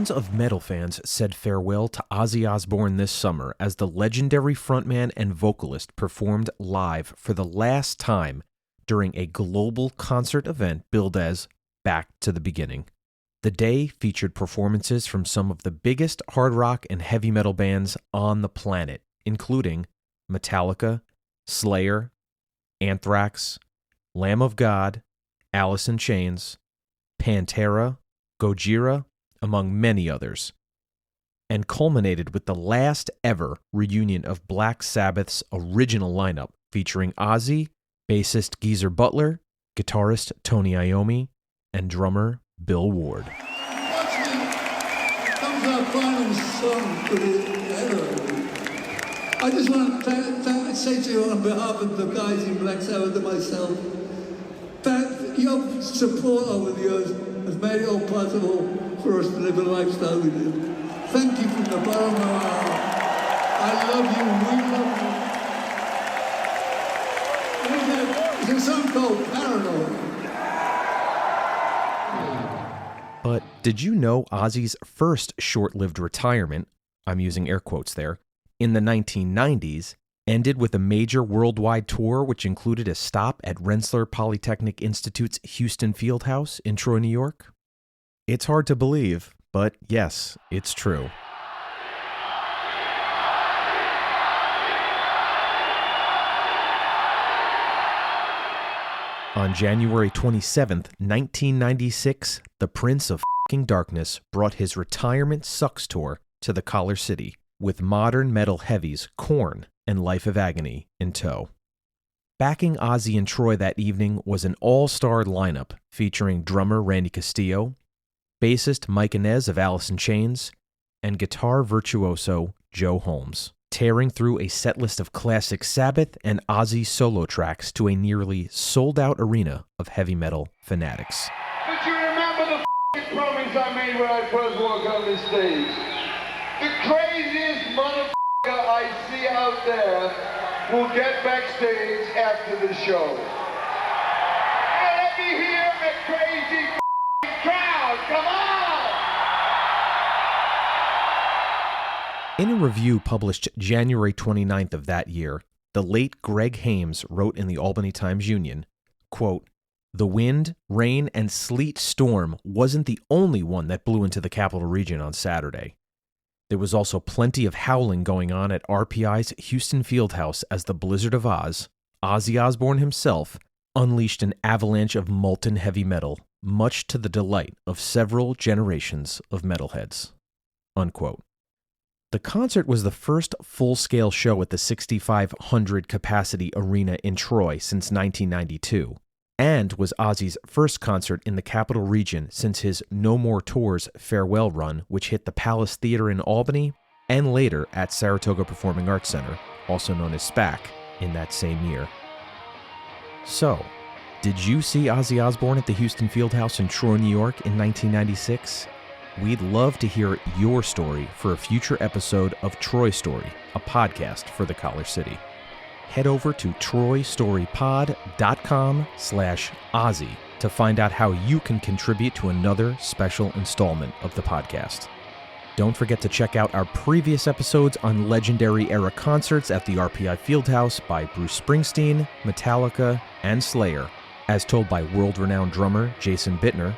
Millions of metal fans said farewell to Ozzy Osbourne this summer as the legendary frontman and vocalist performed live for the last time during a global concert event billed as Back to the Beginning. The day featured performances from some of the biggest hard rock and heavy metal bands on the planet, including Metallica, Slayer, Anthrax, Lamb of God, Alice in Chains, Pantera, Gojira, among many others, and culminated with the last ever reunion of Black Sabbath's original lineup featuring Ozzy, bassist Geezer Butler, guitarist Tony Iommi, and drummer Bill Ward. Comes our final song for the era. I just want to say to you on behalf of the guys in Black Sabbath and myself that your support over the years has made it all possible for us to live a lifestyle we live. Thank you from the bottom of our heart. I love you, we love you. There's a song called Paranoid. But did you know Ozzy's first short-lived retirement, I'm using air quotes there, in the 1990s, ended with a major worldwide tour which included a stop at Rensselaer Polytechnic Institute's Houston Fieldhouse in Troy, New York? It's hard to believe, but yes, it's true. On January 27th, 1996, the Prince of F***ing Darkness brought his Retirement Sucks tour to the Collar City, with modern metal heavies Korn and Life of Agony in tow. Backing Ozzy in Troy that evening was an all-star lineup featuring drummer Randy Castillo, bassist Mike Inez of Alice in Chains, and guitar virtuoso Joe Holmes, tearing through a setlist of classic Sabbath and Ozzy solo tracks to a nearly sold-out arena of heavy metal fanatics. But you remember the promise I made when I first walked on this stage? The craziest motherfucker I see out there will get backstage after the show. Now let me hear the crazy crowd, come on! In a review published January 29th of that year, the late Greg Hames wrote in the Albany Times-Union, quote, "The wind, rain, and sleet storm wasn't the only one that blew into the capital region on Saturday. There was also plenty of howling going on at RPI's Houston Fieldhouse as the Blizzard of Oz, Ozzy Osbourne himself, unleashed an avalanche of molten heavy metal, much to the delight of several generations of metalheads." Unquote. The concert was the first full-scale show at the 6,500-capacity arena in Troy since 1992, and was Ozzy's first concert in the capital region since his No More Tours farewell run, which hit the Palace Theater in Albany, and later at Saratoga Performing Arts Center, also known as SPAC, in that same year. So, did you see Ozzy Osbourne at the Houston Fieldhouse in Troy, New York in 1996? We'd love to hear your story for a future episode of Troy Story, a podcast for the Collar City. Head over to troystorypod.com/Ozzy to find out how you can contribute to another special installment of the podcast. Don't forget to check out our previous episodes on legendary era concerts at the RPI Fieldhouse by Bruce Springsteen, Metallica, and Slayer, as told by world-renowned drummer Jason Bittner,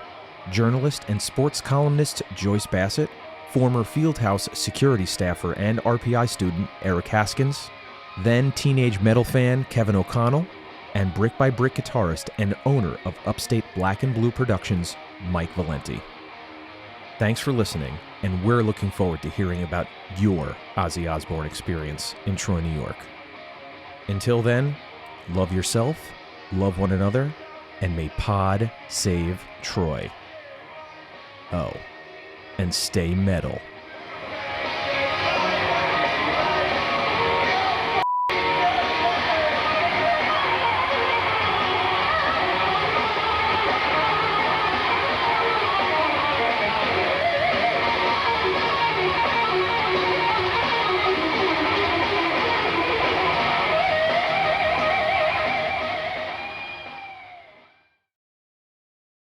journalist and sports columnist Joyce Bassett, former Fieldhouse security staffer and RPI student Eric Haskins, then teenage metal fan Kevin O'Connell, and Brick by Brick guitarist and owner of Upstate Black and Blue Productions, Mike Valenti. Thanks for listening, and we're looking forward to hearing about your Ozzy Osbourne experience in Troy, New York. Until then, love yourself, love one another, and may Pod save Troy. Oh, and stay metal.